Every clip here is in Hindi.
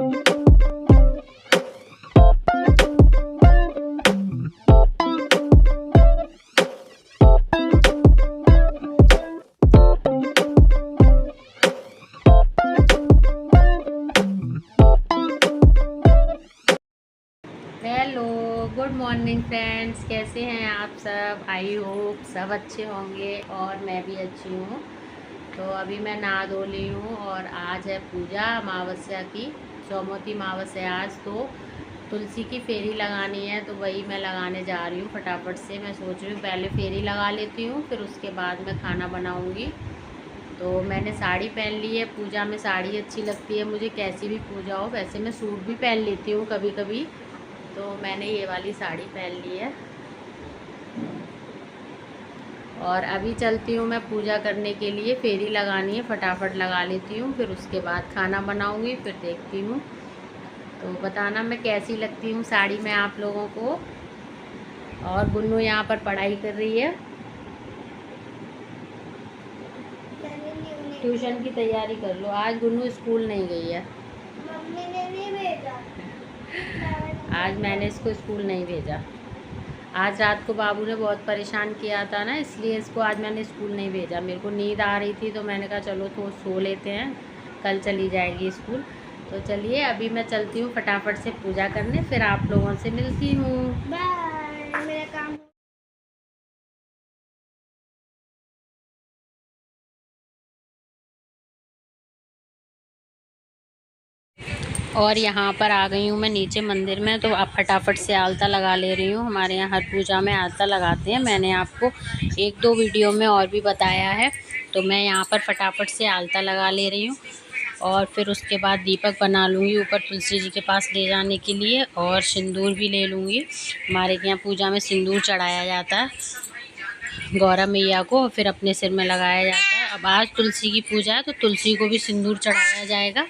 हेलो, गुड मॉर्निंग फ्रेंड्स, कैसे हैं आप सब। आई होप सब अच्छे होंगे और मैं भी अच्छी हूँ। तो अभी मैं नहा धो ली हूँ और आज है पूजा अमावस्या की, सोमवती अमावस्या आज। तो तुलसी की फेरी लगानी है, तो वही मैं लगाने जा रही हूँ फटाफट से। मैं सोच रही हूँ पहले फेरी लगा लेती हूँ, फिर उसके बाद मैं खाना बनाऊँगी। तो मैंने साड़ी पहन ली है, पूजा में साड़ी अच्छी लगती है मुझे, कैसी भी पूजा हो। वैसे मैं सूट भी पहन लेती हूँ कभी कभी, तो मैंने ये वाली साड़ी पहन ली है। और अभी चलती हूँ मैं पूजा करने के लिए, फेरी लगानी है, फटाफट लगा लेती हूँ, फिर उसके बाद खाना बनाऊँगी, फिर देखती हूँ। तो बताना मैं कैसी लगती हूँ साड़ी में आप लोगों को। और गुन्नू यहाँ पर पढ़ाई कर रही है, ट्यूशन की तैयारी कर लो। आज गुन्नू स्कूल नहीं गई है, मम्मी ने नहीं भेजा। आज मैंने इसको स्कूल नहीं भेजा। आज रात को बाबू ने बहुत परेशान किया था ना, इसलिए इसको आज मैंने स्कूल नहीं भेजा। मेरे को नींद आ रही थी तो मैंने कहा चलो तो सो लेते हैं, कल चली जाएगी स्कूल। तो चलिए अभी मैं चलती हूँ फटाफट से पूजा करने, फिर आप लोगों से मिलती हूँ। बाय, मेरा काम। और यहाँ पर आ गई हूँ मैं नीचे मंदिर में, तो अब फटाफट से आलता लगा ले रही हूँ। हमारे यहाँ हर पूजा में आलता लगाते हैं, मैंने आपको एक दो वीडियो में और भी बताया है। तो मैं यहाँ पर फटाफट से आलता लगा ले रही हूँ और फिर उसके बाद दीपक बना लूँगी ऊपर तुलसी जी के पास ले जाने के लिए, और सिंदूर भी ले लूँगी। हमारे यहाँ पूजा में सिंदूर चढ़ाया जाता है गौरा मैया को, फिर अपने सिर में लगाया जाता है। अब आज तुलसी की पूजा है तो तुलसी को भी सिंदूर चढ़ाया जाएगा।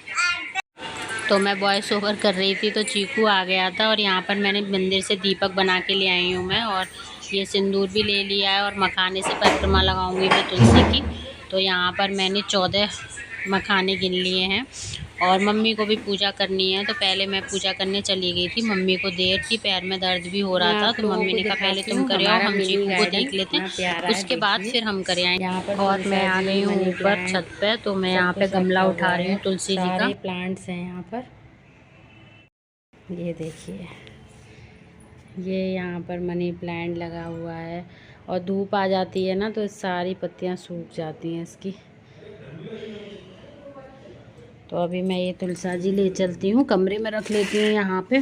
तो मैं वॉइस ओवर कर रही थी तो चीकू आ गया था, और यहाँ पर मैंने मंदिर से दीपक बना के ले आई हूँ मैं, और ये सिंदूर भी ले लिया है, और मखाने से परिक्रमा लगाऊंगी मैं तुलसी की। तो यहाँ पर मैंने 14 मखाने गिन लिए हैं, और मम्मी को भी पूजा करनी है। तो पहले मैं पूजा करने चली गई थी, मम्मी को देर थी, पैर में दर्द भी हो रहा था, तो मम्मी ने कहा पहले तुम करे आओ, हम चीकू को देख लेते हैं, उसके बाद फिर हम करे आएँ। और मैं आ गई हूँ ऊपर छत पे, तो मैं यहाँ पे गमला उठा रही हूँ तुलसी जी का। प्लांट्स हैं यहाँ पर, ये देखिए, ये यहाँ पर मनी प्लांट लगा हुआ है। और धूप आ जाती है ना तो सारी पत्तियाँ सूख जाती हैं इसकी। तो अभी मैं ये तुलसा जी ले चलती हूँ, कमरे में रख लेती हूँ यहाँ पे।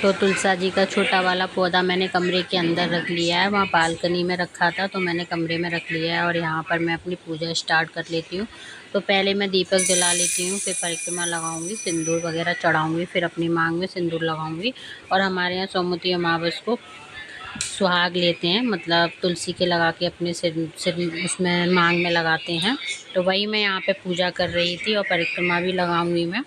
तो तुलसा जी का छोटा वाला पौधा मैंने कमरे के अंदर रख लिया है, वहाँ बालकनी में रखा था तो मैंने कमरे में रख लिया है। और यहाँ पर मैं अपनी पूजा स्टार्ट कर लेती हूँ। तो पहले मैं दीपक जला लेती हूँ, फिर परिक्रमा लगाऊंगी, सिंदूर वगैरह चढ़ाऊंगी, फिर अपनी मांग में सिंदूर लगाऊंगी। और हमारे यहाँ सोमवती अमावस को सुहाग लेते हैं, मतलब तुलसी के लगा के अपने सिर उसमें मांग में लगाते हैं। तो वही मैं यहाँ पे पूजा कर रही थी, और परिक्रमा भी लगाऊंगी मैं।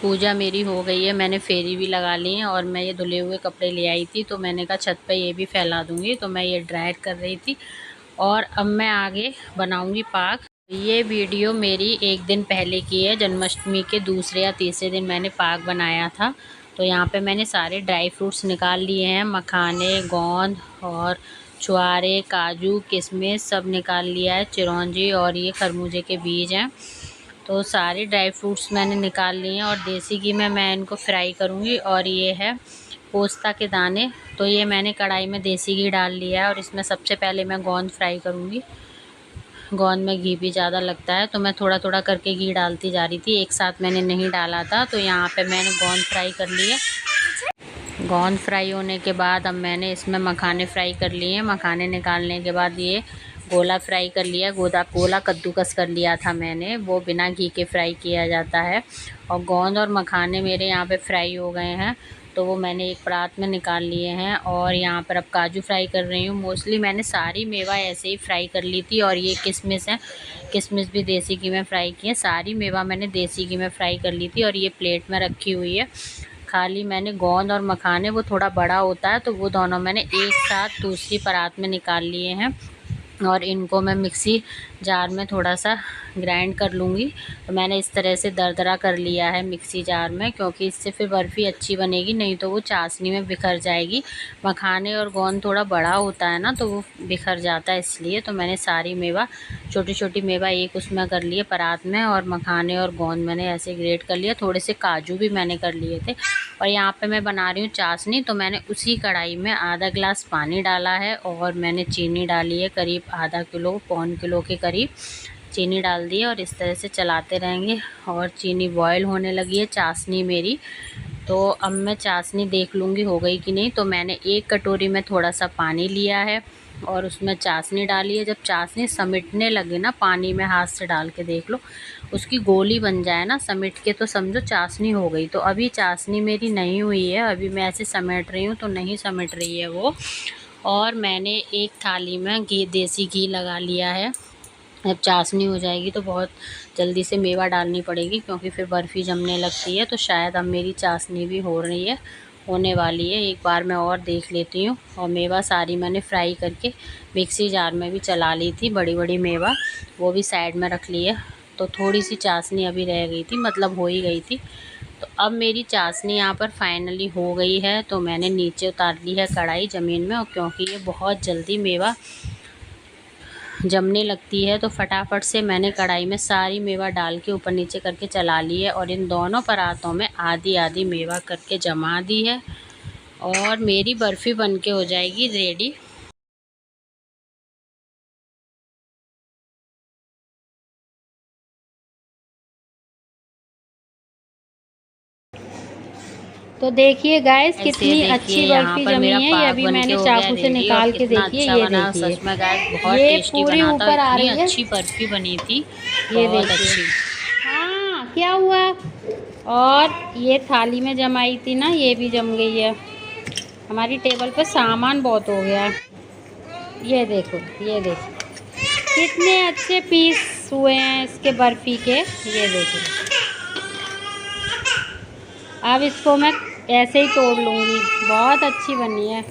पूजा मेरी हो गई है, मैंने फेरी भी लगा ली है, और मैं ये धुले हुए कपड़े ले आई थी, तो मैंने कहा छत पे ये भी फैला दूंगी। तो मैं ये ड्रायर कर रही थी, और अब मैं आगे बनाऊंगी पाक। ये वीडियो मेरी एक दिन पहले की है, जन्माष्टमी के दूसरे या तीसरे दिन मैंने पाक बनाया था। तो यहाँ पे मैंने सारे ड्राई फ्रूट्स निकाल लिए हैं, मखाने, गोंद और छुआरे, काजू, किशमिश सब निकाल लिया है, चिरौंजी और ये खरबूजे के बीज हैं। तो सारे ड्राई फ्रूट्स मैंने निकाल लिए हैं और देसी घी में मैं इनको फ्राई करूँगी। और ये है पोस्ता के दाने, तो ये मैंने कढ़ाई में देसी घी डाल लिया है और इसमें सबसे पहले मैं गोंद फ्राई करूँगी। गोंद में घी भी ज़्यादा लगता है, तो मैं थोड़ा थोड़ा करके घी डालती जा रही थी, एक साथ मैंने नहीं डाला था। तो यहाँ पे मैंने गोंद फ्राई कर लिए। गोंद फ्राई होने के बाद अब मैंने इसमें मखाने फ्राई कर लिए हैं। मखाने निकालने के बाद ये गोला फ्राई कर लिया, गोला कद्दूकस कर लिया था मैंने, वो बिना घी के फ्राई किया जाता है। और गोंद और मखाने मेरे यहाँ पे फ्राई हो गए हैं, तो वो मैंने एक परात में निकाल लिए हैं। और यहाँ पर अब काजू फ्राई कर रही हूँ। मोस्टली मैंने सारी मेवा ऐसे ही फ्राई कर ली थी। और ये किशमिश है, किशमिश भी देसी घी में फ्राई की है। सारी मेवा मैंने देसी घी में फ्राई कर ली थी और ये प्लेट में रखी हुई है। खाली मैंने गोंद और मखाने, वो थोड़ा बड़ा होता है, तो वो दोनों मैंने एक साथ दूसरी परात में निकाल लिए हैं। और इनको मैं मिक्सी जार में थोड़ा सा ग्राइंड कर लूँगी। तो मैंने इस तरह से दरदरा कर लिया है मिक्सी जार में, क्योंकि इससे फिर बर्फ़ी अच्छी बनेगी, नहीं तो वो चाशनी में बिखर जाएगी। मखाने और गोंद थोड़ा बड़ा होता है ना, तो वो बिखर जाता है, इसलिए। तो मैंने सारी मेवा, छोटी छोटी मेवा एक उसमें कर लिए परात में, और मखाने और गोंद मैंने ऐसे ग्रेट कर लिया। थोड़े से काजू भी मैंने कर लिए थे। और यहाँ पे मैं बना रही हूँ चाशनी, तो मैंने उसी कढ़ाई में आधा गिलास पानी डाला है और मैंने चीनी डाली है, करीब आधा किलो, पौन किलो के करीब चीनी डाल दी है। और इस तरह से चलाते रहेंगे। और चीनी बॉयल होने लगी है चाशनी मेरी। तो अब मैं चाशनी देख लूँगी हो गई कि नहीं। तो मैंने एक कटोरी में थोड़ा सा पानी लिया है और उसमें चाशनी डाली है। जब चाशनी समिटने लगे ना, पानी में हाथ से डाल के देख लो, उसकी गोली बन जाए ना समिट के, तो समझो चाशनी हो गई। तो अभी चाशनी मेरी नहीं हुई है, अभी मैं ऐसे समेट रही हूँ तो नहीं समिट रही है वो। और मैंने एक थाली में देसी घी लगा लिया है। जब चाशनी हो जाएगी तो बहुत जल्दी से मेवा डालनी पड़ेगी, क्योंकि फिर बर्फ़ी जमने लगती है। तो शायद अब मेरी चाशनी भी हो रही है, होने वाली है। एक बार मैं और देख लेती हूँ। और मेवा सारी मैंने फ्राई करके मिक्सी जार में भी चला ली थी, बड़ी बड़ी मेवा, वो भी साइड में रख ली है। तो थोड़ी सी चाशनी अभी रह गई थी, मतलब हो ही गई थी। तो अब मेरी चाशनी यहाँ पर फाइनली हो गई है। तो मैंने नीचे उतार ली है कढ़ाई ज़मीन में, और क्योंकि ये बहुत जल्दी मेवा जमने लगती है, तो फटाफट से मैंने कढ़ाई में सारी मेवा डाल के ऊपर नीचे करके चला ली है। और इन दोनों परातों में आधी आधी मेवा करके जमा दी है। और मेरी बर्फ़ी बनके हो जाएगी रेडी। तो देखिए गाइस, कितनी ऐसे अच्छी देखिए यहाँ बर्फी पर जमी मेरा है। ये पाग अभी बन के मैंने हो गया चाकू से रेडी। और निकाल के कितना देखिए, अच्छा ये बना, देखिए, सच में गाइस बहुत ये टेस्टी पूरी बना था। ऊपर आ इतनी रही है। अच्छी बर्फ़ी बनी थी, ये बहुत देखिए। अच्छी। हाँ, क्या हुआ? और ये थाली में जमाई थी ना, ये भी जम गई है। हमारी टेबल पे सामान बहुत हो गया है। ये देखो, ये देखो, कितने अच्छे पीस हुए हैं इसके बर्फ़ी के। ये देखो, अब इसको मैं ऐसे ही तोड़ लूँगी। बहुत अच्छी बनी है।